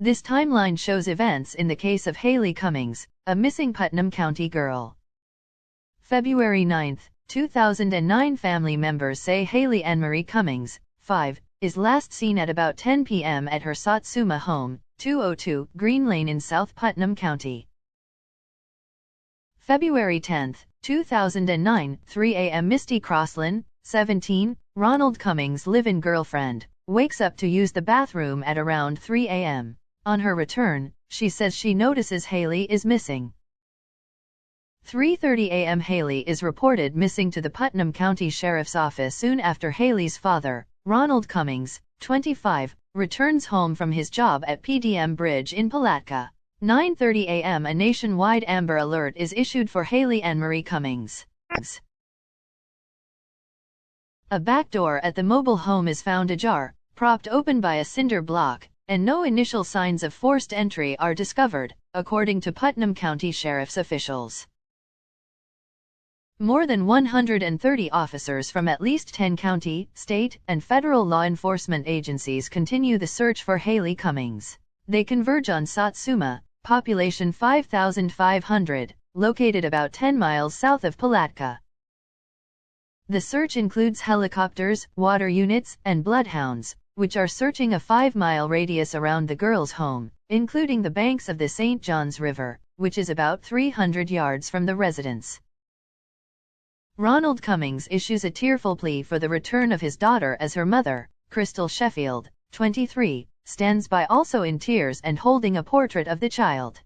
This timeline shows events in the case of Haleigh Cummings, a missing Putnam County girl. February 9, 2009. Family members say Haleigh Ann-Marie Cummings, 5, is last seen at about 10 p.m. at her Satsuma home, 202 Green Lane in South Putnam County. February 10, 2009, 3 a.m. Misty Crosland, 17, Ronald Cummings' live-in girlfriend, wakes up to use the bathroom at around 3 a.m. On her return, she says she notices Haleigh is missing. 3:30 a.m. Haleigh is reported missing to the Putnam County Sheriff's Office soon after Haleigh's father, Ronald Cummings, 25, returns home from his job at PDM Bridge in Palatka. 9:30 a.m. A nationwide Amber Alert is issued for Haleigh Ann-Marie Cummings. A back door at the mobile home is found ajar, propped open by a cinder block, and no initial signs of forced entry are discovered, according to Putnam County Sheriff's officials. More than 130 officers from at least 10 county, state, and federal law enforcement agencies continue the search for Haleigh Cummings. They converge on Satsuma, population 5,500, located about 10 miles south of Palatka. The search includes helicopters, water units, and bloodhounds, which are searching a 5-mile radius around the girl's home, including the banks of the St. Johns River, which is about 300 yards from the residence. Ronald Cummings issues a tearful plea for the return of his daughter as her mother, Crystal Sheffield, 23, stands by also in tears and holding a portrait of the child.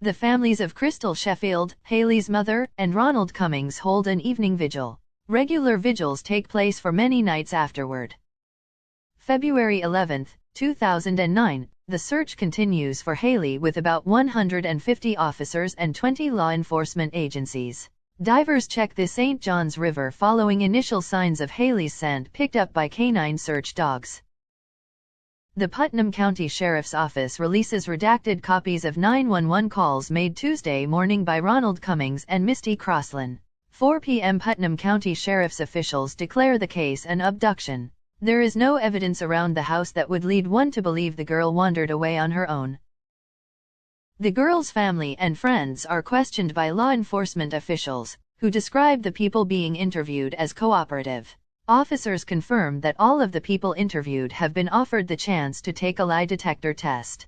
The families of Crystal Sheffield, Haleigh's mother, and Ronald Cummings hold an evening vigil. Regular vigils take place for many nights afterward. February 11, 2009, the search continues for Haleigh with about 150 officers and 20 law enforcement agencies. Divers check the St. Johns River following initial signs of Haleigh's scent picked up by canine search dogs. The Putnam County Sheriff's Office releases redacted copies of 911 calls made Tuesday morning by Ronald Cummings and Misty Crosland. 4 p.m. Putnam County Sheriff's officials declare the case an abduction. There is no evidence around the house that would lead one to believe the girl wandered away on her own. The girl's family and friends are questioned by law enforcement officials, who describe the people being interviewed as cooperative. Officers confirm that all of the people interviewed have been offered the chance to take a lie detector test.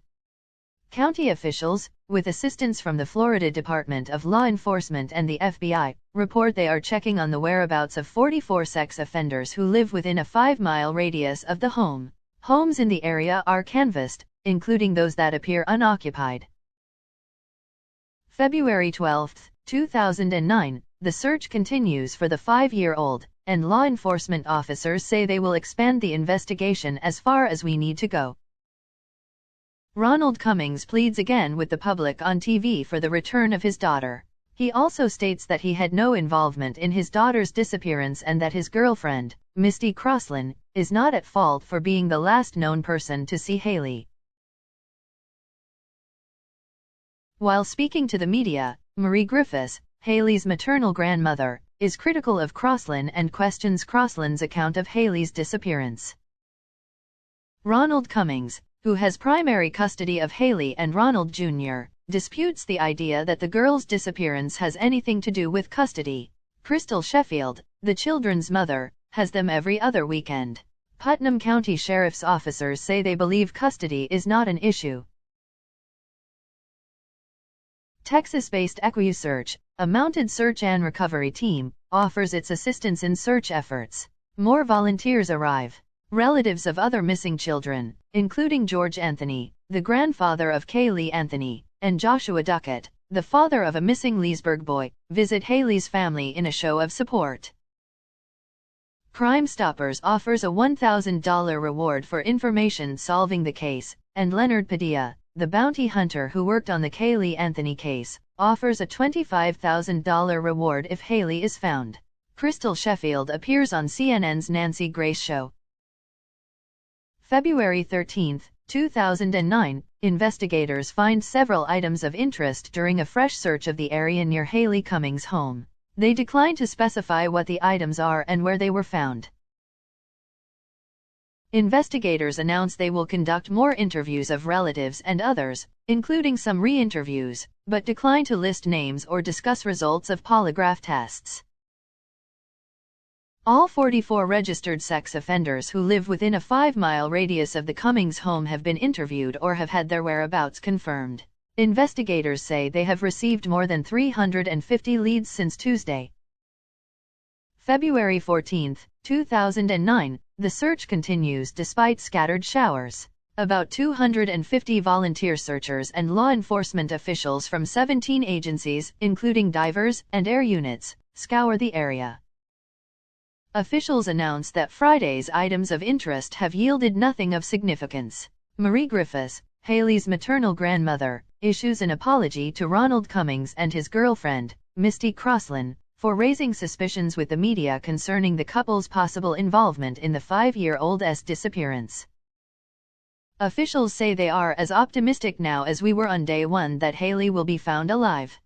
County officials, with assistance from the Florida Department of Law Enforcement and the FBI, report they are checking on the whereabouts of 44 sex offenders who live within a 5-mile radius of the home. Homes in the area are canvassed, including those that appear unoccupied. February 12, 2009, the search continues for the 5-year-old, and law enforcement officers say they will expand the investigation as far as we need to go. Ronald Cummings pleads again with the public on TV for the return of his daughter. He also states that he had no involvement in his daughter's disappearance and that his girlfriend, Misty Crosland, is not at fault for being the last known person to see Haleigh. While speaking to the media, Marie Griffiths, Haleigh's maternal grandmother, is critical of Crosland and questions Crosland's account of Haleigh's disappearance. Ronald Cummings, who has primary custody of Haleigh and Ronald Jr., disputes the idea that the girl's disappearance has anything to do with custody. Crystal Sheffield, the children's mother, has them every other weekend. Putnam County Sheriff's officers say they believe custody is not an issue. Texas-based EquiSearch, a mounted search and recovery team, offers its assistance in search efforts. More volunteers arrive. Relatives of other missing children, including George Anthony, the grandfather of Kaylee Anthony, and Joshua Duckett, the father of a missing Leesburg boy, visit Haleigh's family in a show of support. Crime Stoppers offers a $1,000 reward for information solving the case, and Leonard Padilla, the bounty hunter who worked on the Kaylee Anthony case, offers a $25,000 reward if Haleigh is found. Crystal Sheffield appears on CNN's Nancy Grace Show. February 13, 2009, investigators find several items of interest during a fresh search of the area near Haleigh Cummings' home. They decline to specify what the items are and where they were found. Investigators announced they will conduct more interviews of relatives and others, including some re-interviews, but decline to list names or discuss results of polygraph tests. All 44 registered sex offenders who live within a 5-mile radius of the Cummings home have been interviewed or have had their whereabouts confirmed. Investigators say they have received more than 350 leads since Tuesday. February 14, 2009, the search continues despite scattered showers. About 250 volunteer searchers and law enforcement officials from 17 agencies, including divers and air units, scour the area. Officials announced that Friday's items of interest have yielded nothing of significance. Marie Griffiths, Haleigh's maternal grandmother, issues an apology to Ronald Cummings and his girlfriend, Misty Crosland, for raising suspicions with the media concerning the couple's possible involvement in the 5-year-old's disappearance. Officials say they are as optimistic now as we were on day one that Haleigh will be found alive.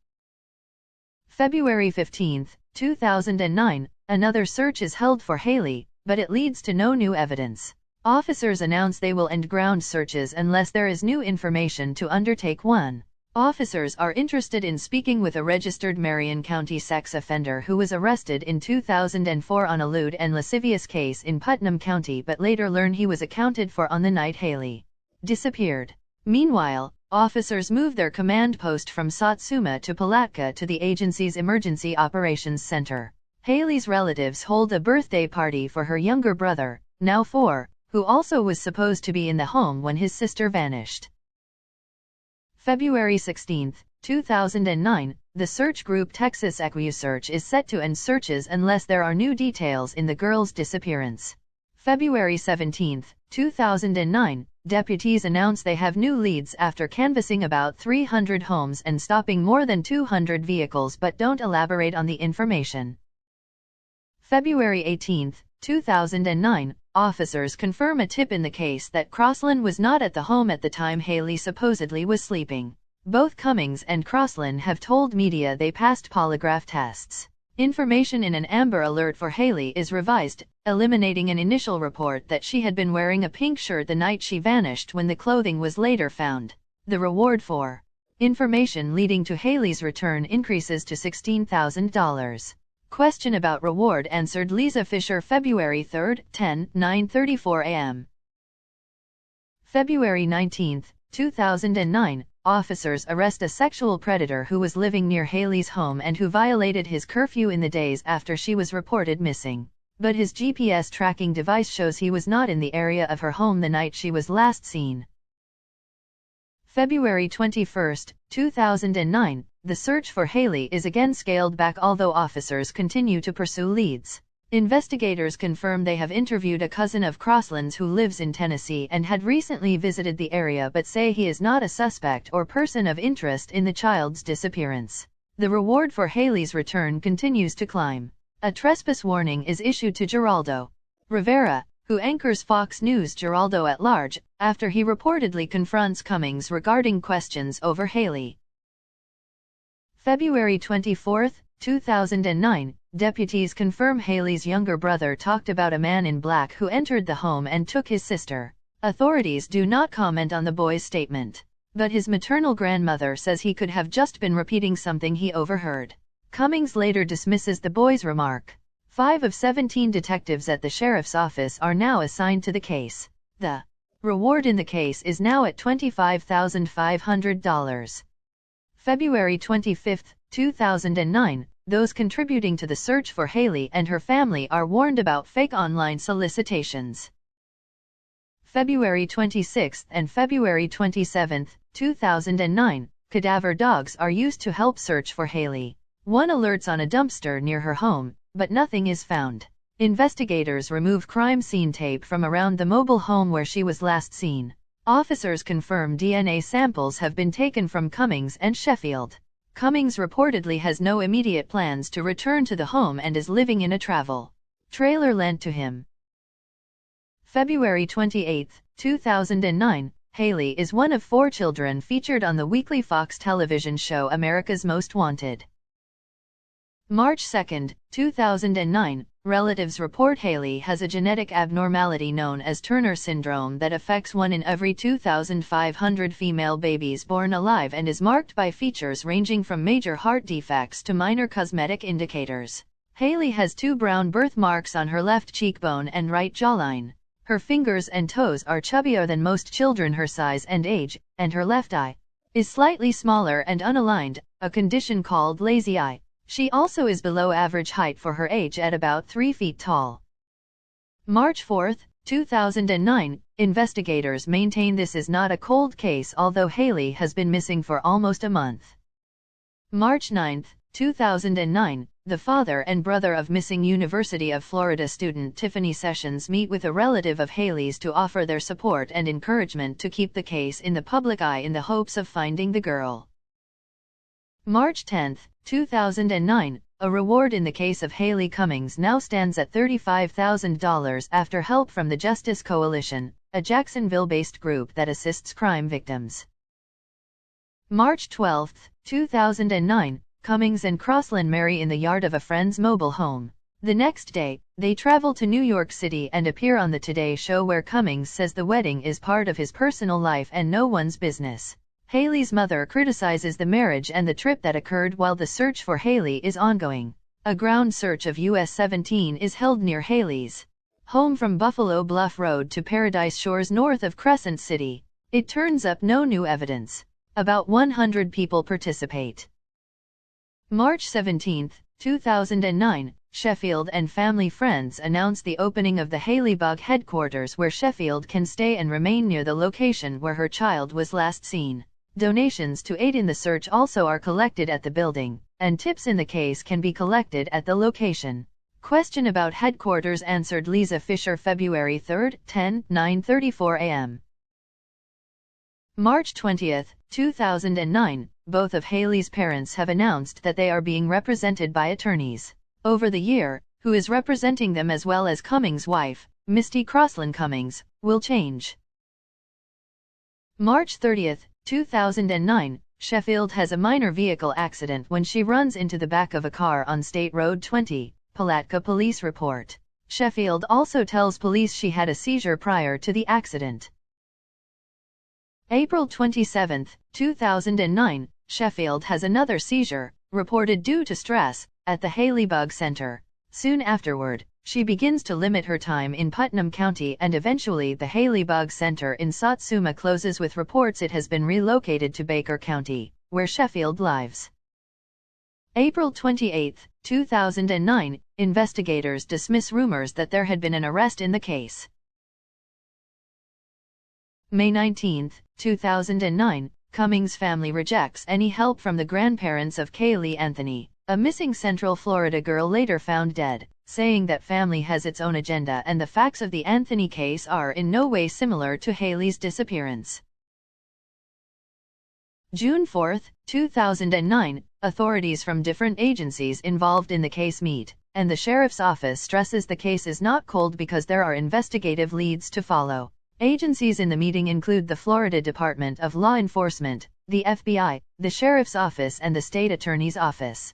February 15, 2009, another search is held for Haleigh, but it leads to no new evidence. Officers announce they will end ground searches unless there is new information to undertake one. Officers are interested in speaking with a registered Marion County sex offender who was arrested in 2004 on a lewd and lascivious case in Putnam County but later learn he was accounted for on the night Haleigh disappeared. Meanwhile, officers moved their command post from Satsuma to Palatka to the agency's Emergency Operations Center. Haleigh's relatives hold a birthday party for her younger brother, now 4, who also was supposed to be in the home when his sister vanished. February 16, 2009, the search group Texas EquiSearch is set to end searches unless there are new details in the girl's disappearance. February 17, 2009, deputies announce they have new leads after canvassing about 300 homes and stopping more than 200 vehicles but don't elaborate on the information. February 18, 2009, officers confirm a tip in the case that Crosland was not at the home at the time Haleigh supposedly was sleeping. Both Cummings and Crosland have told media they passed polygraph tests. Information in an Amber Alert for Haleigh is revised, eliminating an initial report that she had been wearing a pink shirt the night she vanished when the clothing was later found. The reward for information leading to Haleigh's return increases to $16,000. Question about reward answered Lisa Fisher February 3, 9:34 a.m. February 19, 2009, officers arrest a sexual predator who was living near Haleigh's home and who violated his curfew in the days after she was reported missing. But his GPS tracking device shows he was not in the area of her home the night she was last seen. February 21, 2009, the search for Haleigh is again scaled back although officers continue to pursue leads. Investigators confirm they have interviewed a cousin of Crosland's who lives in Tennessee and had recently visited the area but say he is not a suspect or person of interest in the child's disappearance. The reward for Haleigh's return continues to climb. A trespass warning is issued to Geraldo Rivera, who anchors Fox News' Geraldo at Large, after he reportedly confronts Cummings regarding questions over Haleigh. February 24, 2009, deputies confirm Haleigh's younger brother talked about a man in black who entered the home and took his sister. Authorities do not comment on the boy's statement, but his maternal grandmother says he could have just been repeating something he overheard. Cummings later dismisses the boy's remark. 5 of 17 detectives at the sheriff's office are now assigned to the case. The reward in the case is now at $25,500. February 25, 2009, those contributing to the search for Haleigh and her family are warned about fake online solicitations. February 26 and February 27, 2009, cadaver dogs are used to help search for Haleigh. One alerts on a dumpster near her home, but nothing is found. Investigators remove crime scene tape from around the mobile home where she was last seen. Officers confirm DNA samples have been taken from Cummings and Sheffield. Cummings reportedly has no immediate plans to return to the home and is living in a travel trailer lent to him. February 28, 2009, Haleigh is one of 4 children featured on the weekly Fox television show America's Most Wanted. March 2, 2009, relatives report Haleigh has a genetic abnormality known as Turner syndrome that affects 1 in every 2,500 female babies born alive and is marked by features ranging from major heart defects to minor cosmetic indicators. Haleigh has 2 brown birthmarks on her left cheekbone and right jawline. Her fingers and toes are chubbier than most children her size and age, and her left eye is slightly smaller and unaligned, a condition called lazy eye. She also is below average height for her age at about 3 feet tall. March 4, 2009, investigators maintain this is not a cold case although Haleigh has been missing for almost a month. March 9, 2009, the father and brother of missing University of Florida student Tiffany Sessions meet with a relative of Haleigh's to offer their support and encouragement to keep the case in the public eye in the hopes of finding the girl. March 10, 2009, a reward in the case of Haleigh Cummings now stands at $35,000 after help from the Justice Coalition, a Jacksonville-based group that assists crime victims. March 12, 2009, Cummings and Crosland marry in the yard of a friend's mobile home. The next day, they travel to New York City and appear on the Today Show where Cummings says the wedding is part of his personal life and no one's business. Haleigh's mother criticizes the marriage and the trip that occurred while the search for Haleigh is ongoing. A ground search of US 17 is held near Haleigh's home from Buffalo Bluff Road to Paradise Shores north of Crescent City. It turns up no new evidence. About 100 people participate. March 17, 2009, Sheffield and family friends announce the opening of the Haleigh Bug headquarters where Sheffield can stay and remain near the location where her child was last seen. Donations to aid in the search also are collected at the building, and tips in the case can be collected at the location. Question about headquarters answered Lisa Fisher February 3, 9:34 a.m. March 20, 2009, both of Haleigh's parents have announced that they are being represented by attorneys. Over the year, who is representing them as well as Cummings' wife, Misty Crosland Cummings, will change. March 30, 2009, Sheffield has a minor vehicle accident when she runs into the back of a car on State Road 20, Palatka police report. Sheffield also tells police she had a seizure prior to the accident. April 27, 2009, Sheffield has another seizure, reported due to stress, at the Haleigh Bug Center. Soon afterward, she begins to limit her time in Putnam County and eventually the Haleigh Bug Center in Satsuma closes with reports it has been relocated to Baker County, where Sheffield lives. April 28, 2009, investigators dismiss rumors that there had been an arrest in the case. May 19, 2009, Cummings' family rejects any help from the grandparents of Kaylee Anthony, a missing Central Florida girl later found dead, saying that family has its own agenda and the facts of the Anthony case are in no way similar to Haleigh's disappearance. June 4, 2009, authorities from different agencies involved in the case meet, and the sheriff's office stresses the case is not cold because there are investigative leads to follow. Agencies in the meeting include the Florida Department of Law Enforcement, the FBI, the Sheriff's Office and the State Attorney's Office.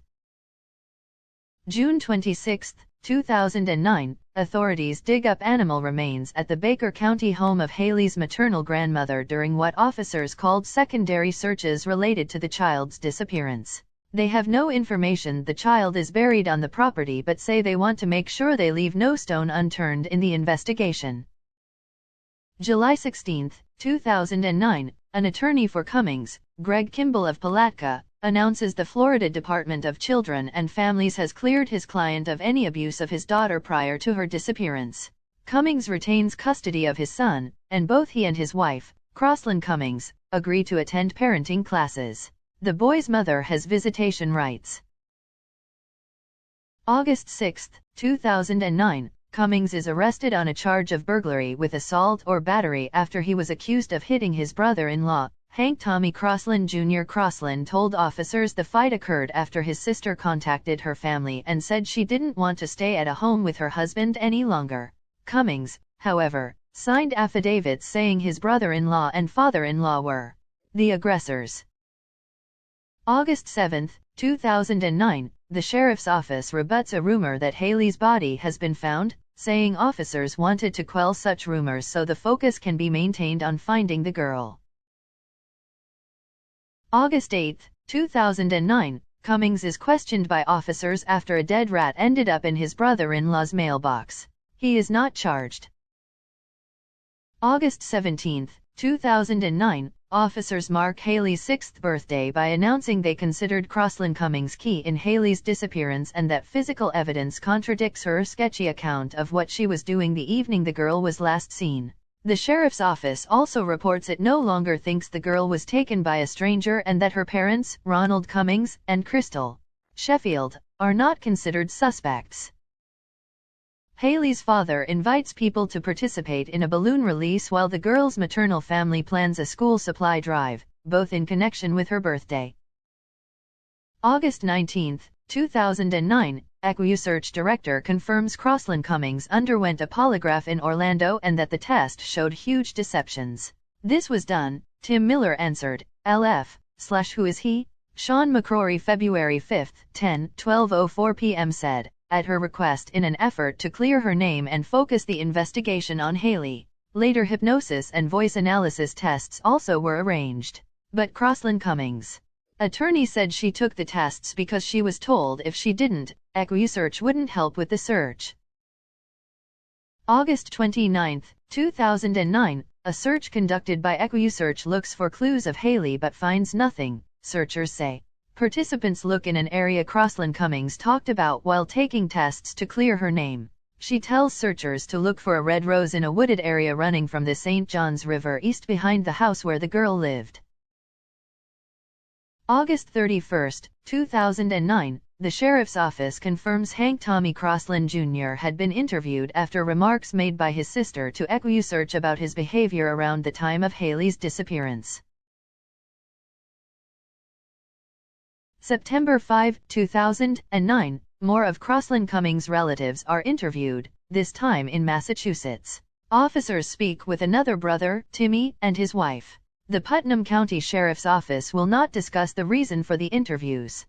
June 26, 2009, authorities dig up animal remains at the Baker County home of Haleigh's maternal grandmother during what officers called secondary searches related to the child's disappearance. They have no information the child is buried on the property but say they want to make sure they leave no stone unturned in the investigation. July 16, 2009, an attorney for Cummings, Greg Kimball of Palatka, announces the Florida Department of Children and Families has cleared his client of any abuse of his daughter prior to her disappearance. Cummings retains custody of his son, and both he and his wife, Crosland Cummings, agree to attend parenting classes. The boy's mother has visitation rights. August 6, 2009, Cummings is arrested on a charge of burglary with assault or battery after he was accused of hitting his brother-in-law, Hank Tommy Crosland Jr. Crosland told officers the fight occurred after his sister contacted her family and said she didn't want to stay at a home with her husband any longer. Cummings, however, signed affidavits saying his brother-in-law and father-in-law were the aggressors. August 7, 2009, the sheriff's office rebuts a rumor that Haleigh's body has been found, saying officers wanted to quell such rumors so the focus can be maintained on finding the girl. August 8, 2009, Cummings is questioned by officers after a dead rat ended up in his brother-in-law's mailbox. He is not charged. August 17, 2009, officers mark Haleigh's 6th birthday by announcing they considered Crosland Cummings key in Haleigh's disappearance and that physical evidence contradicts her sketchy account of what she was doing the evening the girl was last seen. The sheriff's office also reports it no longer thinks the girl was taken by a stranger and that her parents, Ronald Cummings and Crystal Sheffield, are not considered suspects. Haleigh's father invites people to participate in a balloon release while the girl's maternal family plans a school supply drive, both in connection with her birthday. August 19, 2009, EquiSearch director confirms Crosland Cummings underwent a polygraph in Orlando and that the test showed huge deceptions. This was done, Tim Miller answered, LF/who is he? Sean McCrory February 5, 12:04 p.m. said, at her request in an effort to clear her name and focus the investigation on Haleigh. Later hypnosis and voice analysis tests also were arranged. But Crosland Cummings' attorney said she took the tests because she was told if she didn't, EquiSearch wouldn't help with the search. August 29, 2009, a search conducted by EquiSearch looks for clues of Haleigh but finds nothing, searchers say. Participants look in an area Crosland Cummings talked about while taking tests to clear her name. She tells searchers to look for a red rose in a wooded area running from the St. Johns River east behind the house where the girl lived. August 31, 2009, the sheriff's office confirms Hank Tommy Crosland Jr. had been interviewed after remarks made by his sister to EquiSearch about his behavior around the time of Haleigh's disappearance. September 5, 2009, more of Crosland Cummings' relatives are interviewed, this time in Massachusetts. Officers speak with another brother, Timmy, and his wife. The Putnam County Sheriff's Office will not discuss the reason for the interviews.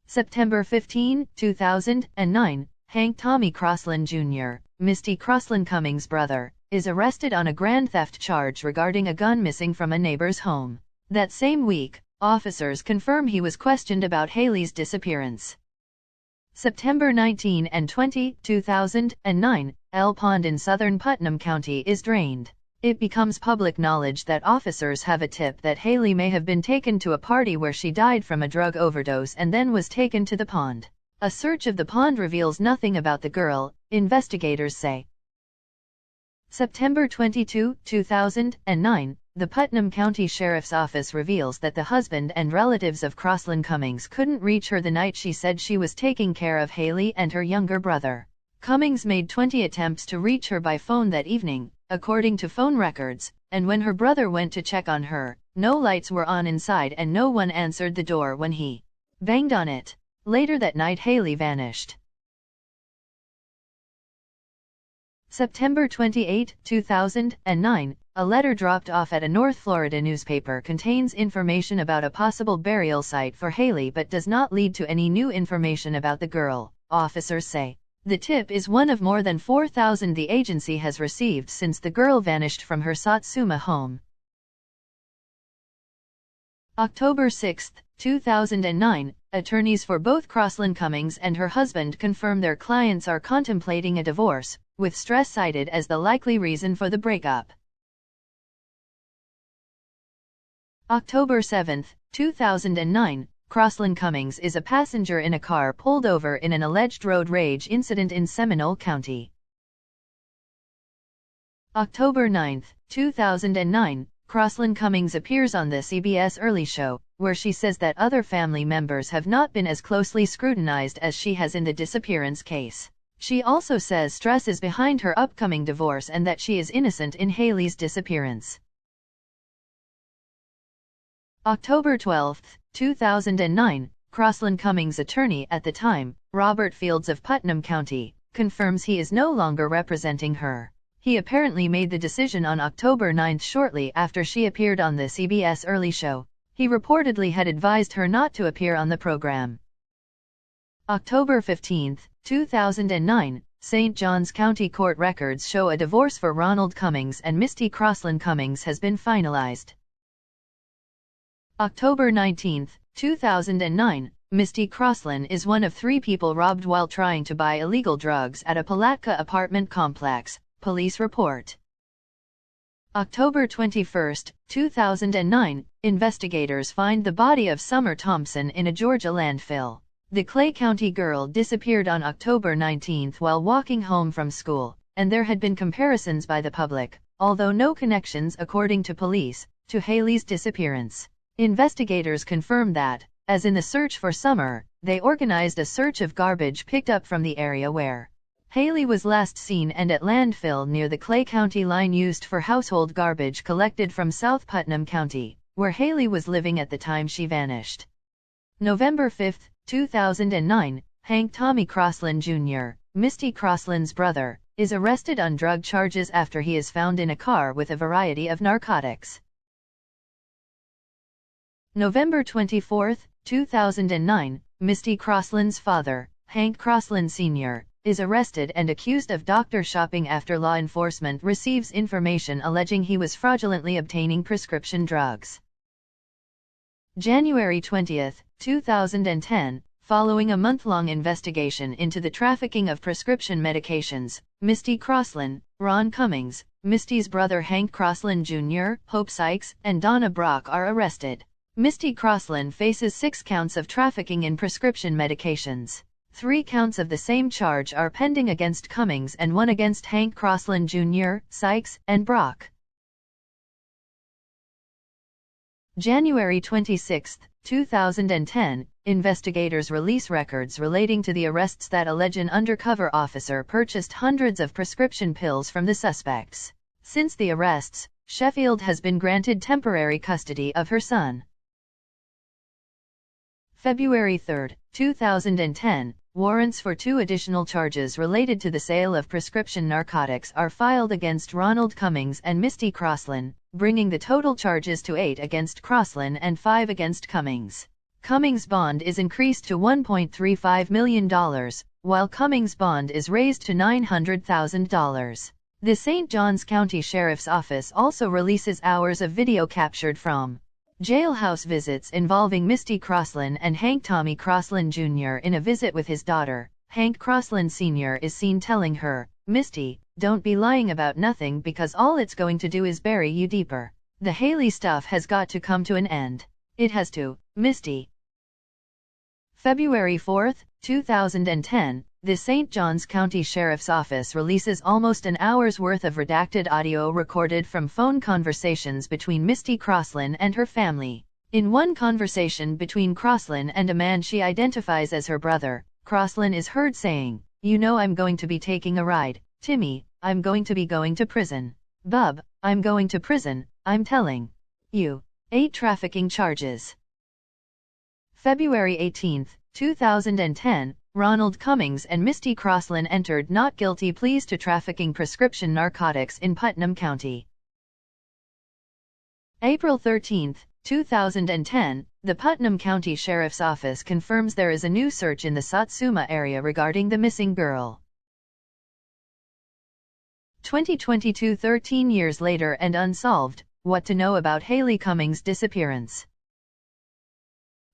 September 15, 2009, Hank Tommy Crosland Jr., Misty Crosland Cummings' brother, is arrested on a grand theft charge regarding a gun missing from a neighbor's home. That same week, officers confirm he was questioned about Haleigh's disappearance. September 19 and 20, 2009, L Pond in southern Putnam County is drained. It becomes public knowledge that officers have a tip that Haleigh may have been taken to a party where she died from a drug overdose and then was taken to the pond. A search of the pond reveals nothing about the girl, investigators say. September 22, 2009, the Putnam County Sheriff's Office reveals that the husband and relatives of Crosland Cummings couldn't reach her the night she said she was taking care of Haleigh and her younger brother. Cummings made 20 attempts to reach her by phone that evening, according to phone records, and when her brother went to check on her, no lights were on inside and no one answered the door when he banged on it. Later that night Haleigh vanished. September 28, 2009, a letter dropped off at a North Florida newspaper contains information about a possible burial site for Haleigh but does not lead to any new information about the girl, officers say. The tip is one of more than 4,000 the agency has received since the girl vanished from her Satsuma home. October 6, 2009, attorneys for both Crosland Cummings and her husband confirm their clients are contemplating a divorce, with stress cited as the likely reason for the breakup. October 7, 2009, Crosland Cummings is a passenger in a car pulled over in an alleged road rage incident in Seminole County. October 9, 2009, Crosland Cummings appears on the CBS Early Show, where she says that other family members have not been as closely scrutinized as she has in the disappearance case. She also says stress is behind her upcoming divorce and that she is innocent in Haleigh's disappearance. October 12, 2009, Crosland Cummings' attorney at the time, Robert Fields of Putnam County, confirms he is no longer representing her. He apparently made the decision on October 9 shortly after she appeared on the CBS Early Show. He reportedly had advised her not to appear on the program. October 15, 2009, St. Johns County Court records show a divorce for Ronald Cummings and Misty Crosland Cummings has been finalized. October 19, 2009, Misty Crosland is one of 3 people robbed while trying to buy illegal drugs at a Palatka apartment complex, police report. October 21, 2009, investigators find the body of Summer Thompson in a Georgia landfill. The Clay County girl disappeared on October 19 while walking home from school, and there had been comparisons by the public, although no connections according to police, to Haleigh's disappearance. Investigators confirmed that, as in the search for Summer, they organized a search of garbage picked up from the area where Haleigh was last seen and at landfill near the Clay County line used for household garbage collected from South Putnam County, where Haleigh was living at the time she vanished. November 5, 2009, Hank Tommy Crosland Jr., Misty Crosland's brother, is arrested on drug charges after he is found in a car with a variety of narcotics. November 24, 2009, Misty Crosland's father, Hank Crosland Sr., is arrested and accused of doctor shopping after law enforcement receives information alleging he was fraudulently obtaining prescription drugs. January 20, 2010, following a month-long investigation into the trafficking of prescription medications, Misty Crosland, Ron Cummings, Misty's brother Hank Crosland Jr., Hope Sykes, and Donna Brock are arrested. Misty Crosland faces 6 counts of trafficking in prescription medications. 3 counts of the same charge are pending against Cummings and 1 against Hank Crosland Jr., Sykes, and Brock. January 26, 2010, investigators release records relating to the arrests that allege an undercover officer purchased hundreds of prescription pills from the suspects. Since the arrests, Sheffield has been granted temporary custody of her son. February 3, 2010, warrants for 2 additional charges related to the sale of prescription narcotics are filed against Ronald Cummings and Misty Crosland, bringing the total charges to 8 against Crosland and 5 against Cummings. Cummings' bond is increased to $1.35 million, while Cummings' bond is raised to $900,000. The St. Johns County Sheriff's Office also releases hours of video captured from jailhouse visits involving Misty Crosland and Hank Tommy Crosland Jr. In a visit with his daughter, Hank Crosland Sr. is seen telling her, "Misty, don't be lying about nothing because all it's going to do is bury you deeper. The Haleigh stuff has got to come to an end. It has to, Misty." February 4, 2010, the St. Johns County Sheriff's Office releases almost an hour's worth of redacted audio recorded from phone conversations between Misty Crosland and her family. In one conversation between Crosland and a man she identifies as her brother, Crosland is heard saying, "You know I'm going to be taking a ride, Timmy, I'm going to be going to prison. Bub, I'm going to prison, I'm telling you." 8 trafficking charges. February 18, 2010, Ronald Cummings and Misty Crosland entered not guilty pleas to trafficking prescription narcotics in Putnam County. April 13, 2010, the Putnam County Sheriff's Office confirms there is a new search in the Satsuma area regarding the missing girl. 2022 13 years later and unsolved, what to know about Haleigh Cummings' disappearance.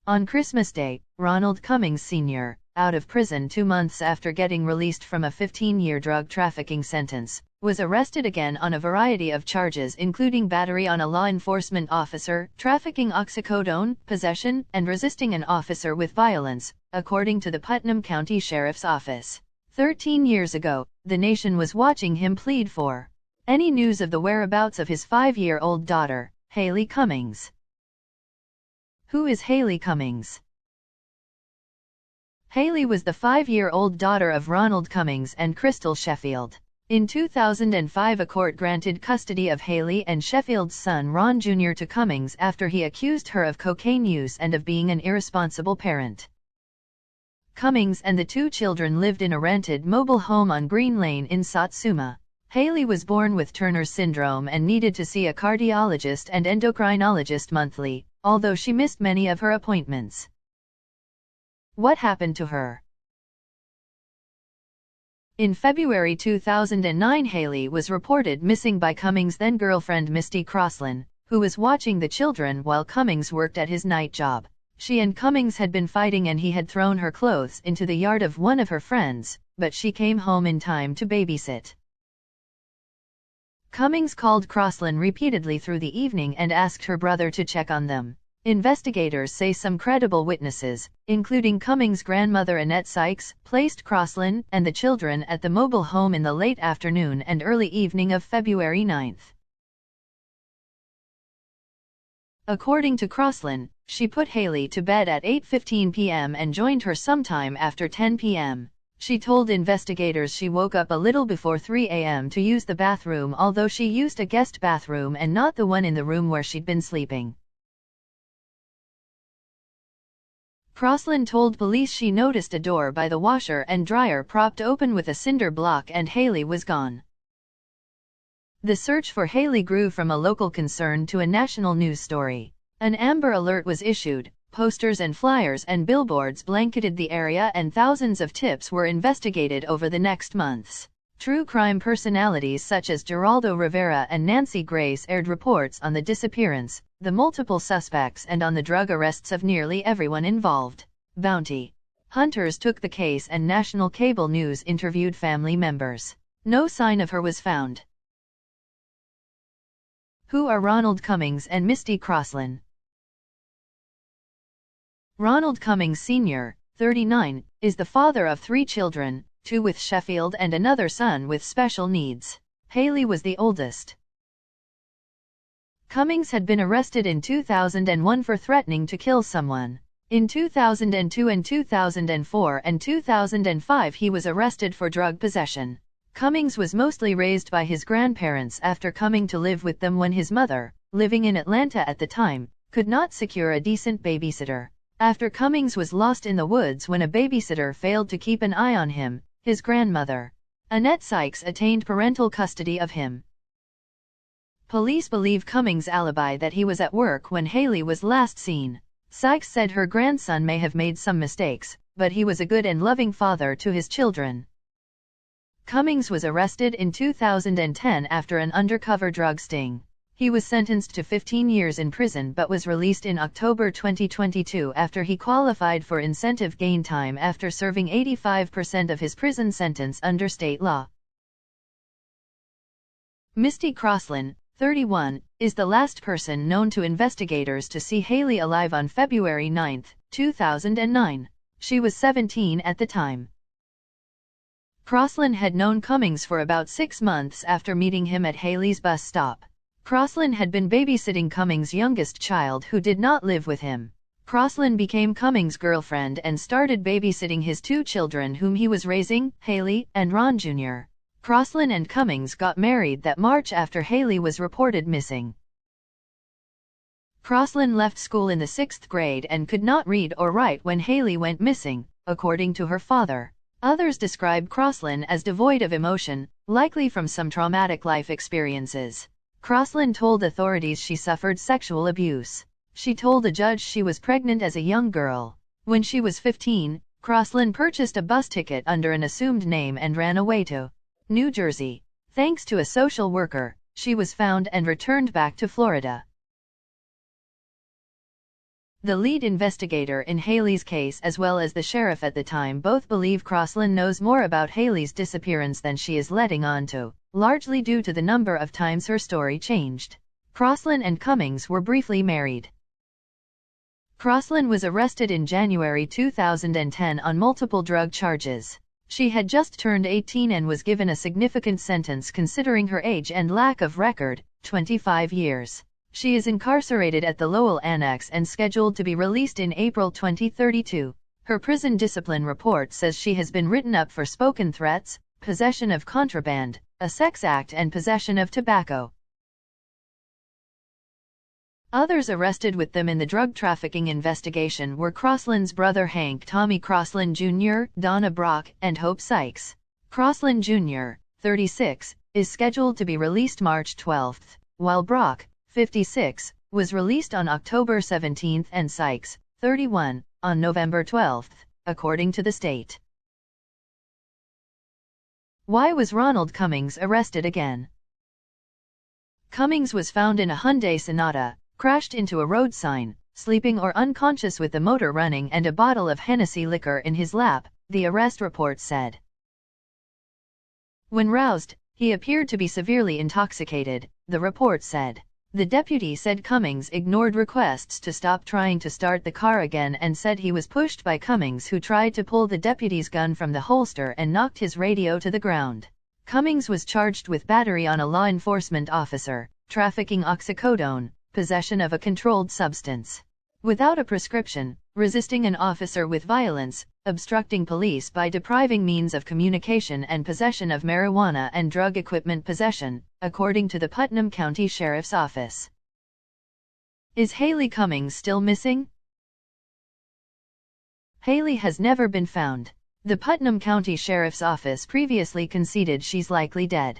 On Christmas Day, Ronald Cummings Sr., out of prison 2 months after getting released from a 15-year drug trafficking sentence, was arrested again on a variety of charges including battery on a law enforcement officer, trafficking oxycodone, possession, and resisting an officer with violence, according to the Putnam County Sheriff's Office. 13 years ago, the nation was watching him plead for any news of the whereabouts of his 5-year-old daughter, Haleigh Cummings. Who is Haleigh Cummings? Haleigh was the 5-year-old daughter of Ronald Cummings and Crystal Sheffield. In 2005, a court granted custody of Haleigh and Sheffield's son Ron Jr. to Cummings after he accused her of cocaine use and of being an irresponsible parent. Cummings and the 2 children lived in a rented mobile home on Green Lane in Satsuma. Haleigh was born with Turner syndrome and needed to see a cardiologist and endocrinologist monthly, although she missed many of her appointments. What happened to her? In February 2009, Haleigh was reported missing by Cummings' then-girlfriend Misty Croslan, who was watching the children while Cummings worked at his night job. She and Cummings had been fighting and he had thrown her clothes into the yard of one of her friends, but she came home in time to babysit. Cummings called Croslan repeatedly through the evening and asked her brother to check on them. Investigators say some credible witnesses, including Cummings' grandmother Annette Sykes, placed Croslan and the children at the mobile home in the late afternoon and early evening of February 9. According to Croslan, she put Haleigh to bed at 8:15 p.m. and joined her sometime after 10 p.m. She told investigators she woke up a little before 3 a.m. to use the bathroom, although she used a guest bathroom and not the one in the room where she'd been sleeping. Croslan told police she noticed a door by the washer and dryer propped open with a cinder block and Haleigh was gone. The search for Haleigh grew from a local concern to a national news story. An Amber Alert was issued, posters and flyers and billboards blanketed the area, and thousands of tips were investigated over the next months. True crime personalities such as Geraldo Rivera and Nancy Grace aired reports on the disappearance, the multiple suspects, and on the drug arrests of nearly everyone involved. Bounty hunters took the case and national cable news interviewed family members. No sign of her was found. Who are Ronald Cummings and Misty Croslan? Ronald Cummings Sr., 39, is the father of 3 children, 2 with Sheffield and another son with special needs. Haleigh was the oldest. Cummings had been arrested in 2001 for threatening to kill someone. In 2002 and 2004 and 2005 he was arrested for drug possession. Cummings was mostly raised by his grandparents after coming to live with them when his mother, living in Atlanta at the time, could not secure a decent babysitter. After Cummings was lost in the woods when a babysitter failed to keep an eye on him, his grandmother, Annette Sykes, attained parental custody of him. Police believe Cummings' alibi that he was at work when Haleigh was last seen. Sykes said her grandson may have made some mistakes, but he was a good and loving father to his children. Cummings was arrested in 2010 after an undercover drug sting. He was sentenced to 15 years in prison but was released in October 2022 after he qualified for incentive gain time after serving 85% of his prison sentence under state law. Misty Croslan, 31, is the last person known to investigators to see Haleigh alive on February 9, 2009. She was 17 at the time. Croslan had known Cummings for about 6 months after meeting him at Haleigh's bus stop. Croslan had been babysitting Cummings' youngest child who did not live with him. Croslan became Cummings' girlfriend and started babysitting his 2 children whom he was raising, Haleigh and Ron Jr. Croslan and Cummings got married that March after Haleigh was reported missing. Croslan left school in the 6th grade and could not read or write when Haleigh went missing, according to her father. Others describe Croslan as devoid of emotion, likely from some traumatic life experiences. Croslan told authorities she suffered sexual abuse. She told a judge she was pregnant as a young girl. When she was 15, Croslan purchased a bus ticket under an assumed name and ran away to New Jersey. Thanks to a social worker, she was found and returned back to Florida. The lead investigator in Haleigh's case as well as the sheriff at the time both believe Croslan knows more about Haleigh's disappearance than she is letting on to, largely due to the number of times her story changed. Croslan and Cummings were briefly married. Croslan was arrested in January 2010 on multiple drug charges. She had just turned 18 and was given a significant sentence considering her age and lack of record, 25 years. She is incarcerated at the Lowell Annex and scheduled to be released in April 2032. Her prison discipline report says she has been written up for spoken threats, possession of contraband, a sex act and possession of tobacco. Others arrested with them in the drug trafficking investigation were Croslan's brother Hank Tommy Croslan Jr., Donna Brock, and Hope Sykes. Croslan Jr., 36, is scheduled to be released March 12, while Brock, 56, was released on October 17 and Sykes, 31, on November 12, according to the state. Why was Ronald Cummings arrested again? Cummings was found in a Hyundai Sonata, crashed into a road sign, sleeping or unconscious with the motor running and a bottle of Hennessy liquor in his lap, the arrest report said. When roused, he appeared to be severely intoxicated, the report said. The deputy said Cummings ignored requests to stop trying to start the car again and said he was pushed by Cummings, who tried to pull the deputy's gun from the holster and knocked his radio to the ground. Cummings was charged with battery on a law enforcement officer, trafficking oxycodone, possession of a controlled substance without a prescription, resisting an officer with violence, obstructing police by depriving means of communication, and possession of marijuana and drug equipment possession, according to the Putnam County Sheriff's Office. Is Haleigh Cummings still missing? Haleigh has never been found. The Putnam County Sheriff's Office previously conceded she's likely dead.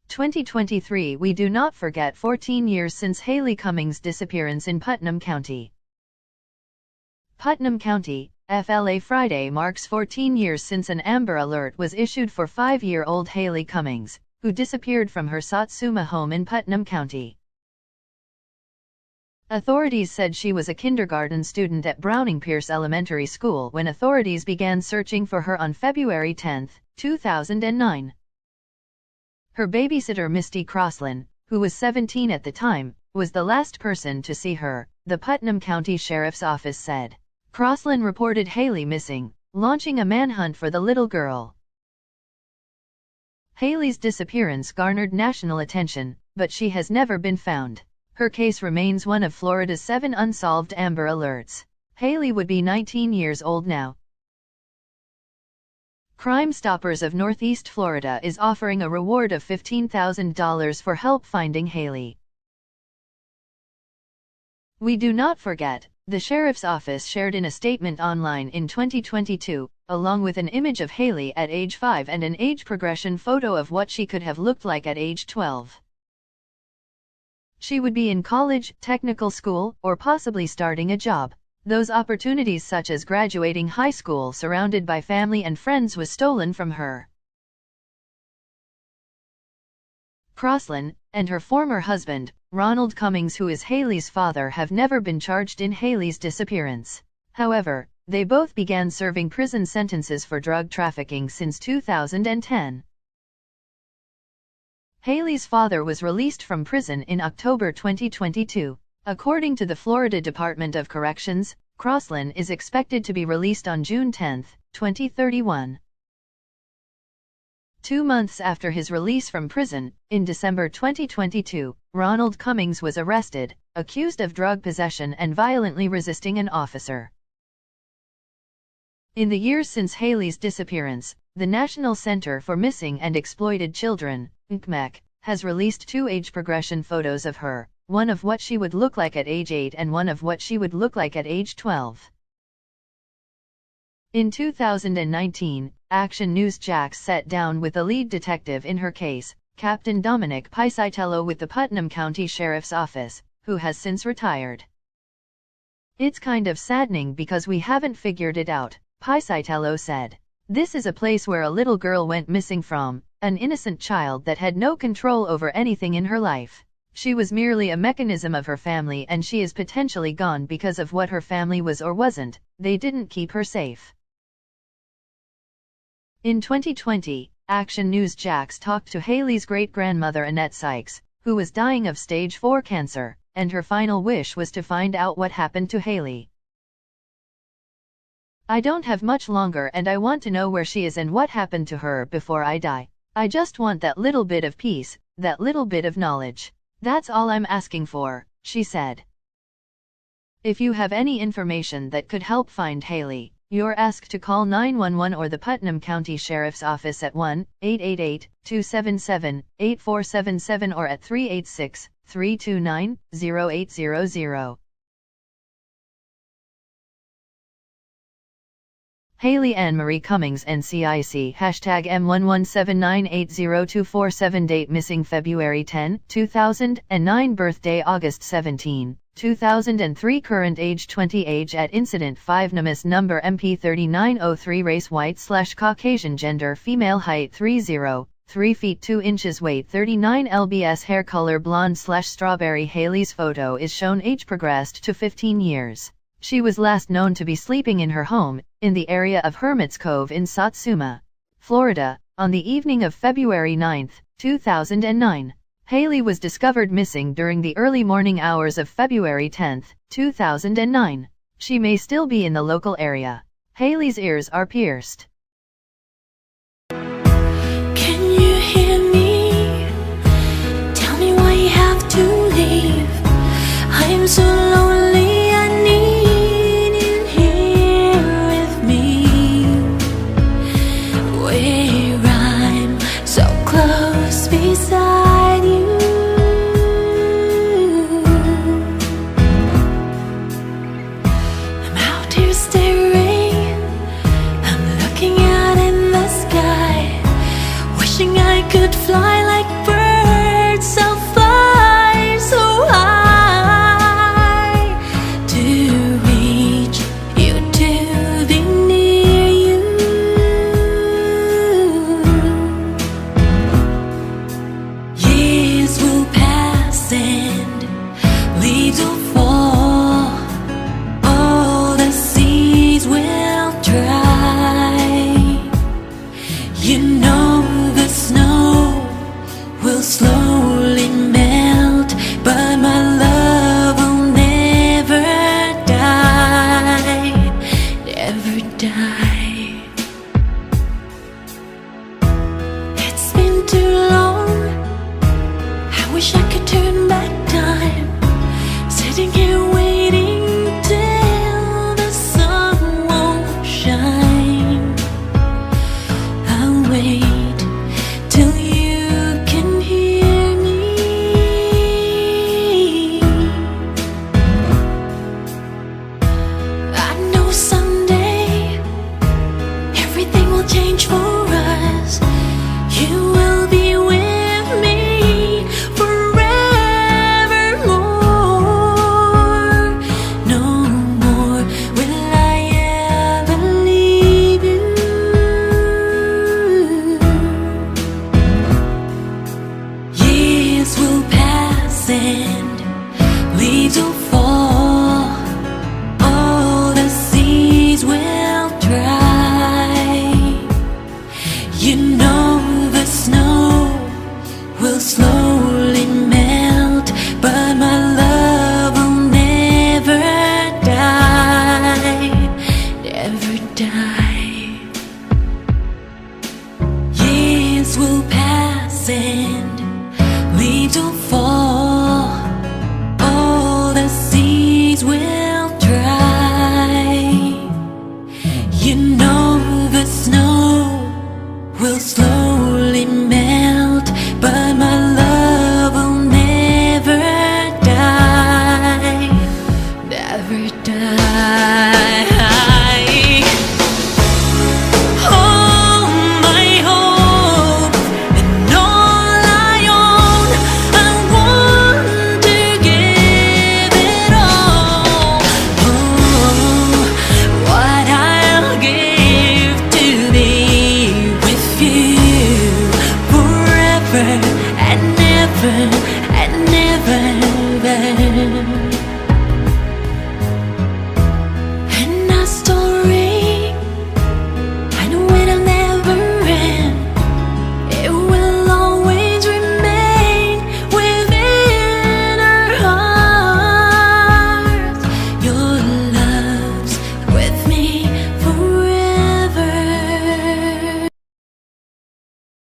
2023. We do not forget 14 years since Haleigh Cummings' disappearance in Putnam County. Putnam County, FLA. Friday marks 14 years since an Amber Alert was issued for 5-year-old Haleigh Cummings, who disappeared from her Satsuma home in Putnam County. Authorities said she was a kindergarten student at Browning Pierce Elementary School when authorities began searching for her on February 10, 2009. Her babysitter Misty Crosslin, who was 17 at the time, was the last person to see her, the Putnam County Sheriff's Office said. Crosslin reported Haleigh missing, launching a manhunt for the little girl. Haleigh's disappearance garnered national attention, but she has never been found. Her case remains one of Florida's 7 unsolved Amber Alerts. Haleigh would be 19 years old now. Crime Stoppers of Northeast Florida is offering a reward of $15,000 for help finding Haleigh. We do not forget, the Sheriff's Office shared in a statement online in 2022, along with an image of Haleigh at age 5 and an age progression photo of what she could have looked like at age 12. She would be in college, technical school, or possibly starting a job. Those opportunities, such as graduating high school surrounded by family and friends, was stolen from her. Crosslin, and her former husband, Ronald Cummings, who is Haleigh's father, have never been charged in Haleigh's disappearance. However, they both began serving prison sentences for drug trafficking since 2010. Haleigh's father was released from prison in October 2022. According to the Florida Department of Corrections, Crosslin is expected to be released on June 10, 2031. 2 months after his release from prison, in December 2022, Ronald Cummings was arrested, accused of drug possession and violently resisting an officer. In the years since Haleigh's disappearance, the National Center for Missing and Exploited Children, NCMEC, has released 2 age progression photos of her, one of what she would look like at age 8 and one of what she would look like at age 12. In 2019, Action News Jax sat down with the lead detective in her case, Captain Dominic Piscitello with the Putnam County Sheriff's Office, who has since retired. "It's kind of saddening because we haven't figured it out," Piscitello said. "This is a place where a little girl went missing from, an innocent child that had no control over anything in her life. She was merely a mechanism of her family, and she is potentially gone because of what her family was or wasn't. They didn't keep her safe." In 2020, Action News Jax talked to Haleigh's great-grandmother Annette Sykes, who was dying of stage 4 cancer, and her final wish was to find out what happened to Haleigh. "I don't have much longer and I want to know where she is and what happened to her before I die. I just want that little bit of peace, that little bit of knowledge. That's all I'm asking for," she said. If you have any information that could help find Haleigh, you're asked to call 911 or the Putnam County Sheriff's Office at 1-888-277-8477 or at 386-329-0800. Haleigh Ann Marie Cummings NCIC #M117980247 Date missing February 10, 2009 Birthday August 17, 2003 Current age 20 Age at incident 5 NMS number MP3903 Race white/Caucasian Gender female Height 3 feet 2 inches Weight 39 lbs Hair color blonde/strawberry Haleigh's photo is shown age progressed to 15 years. She was last known to be sleeping in her home, in the area of Hermit's Cove in Satsuma, Florida, on the evening of February 9, 2009. Haleigh was discovered missing during the early morning hours of February 10, 2009. She may still be in the local area. Haleigh's ears are pierced.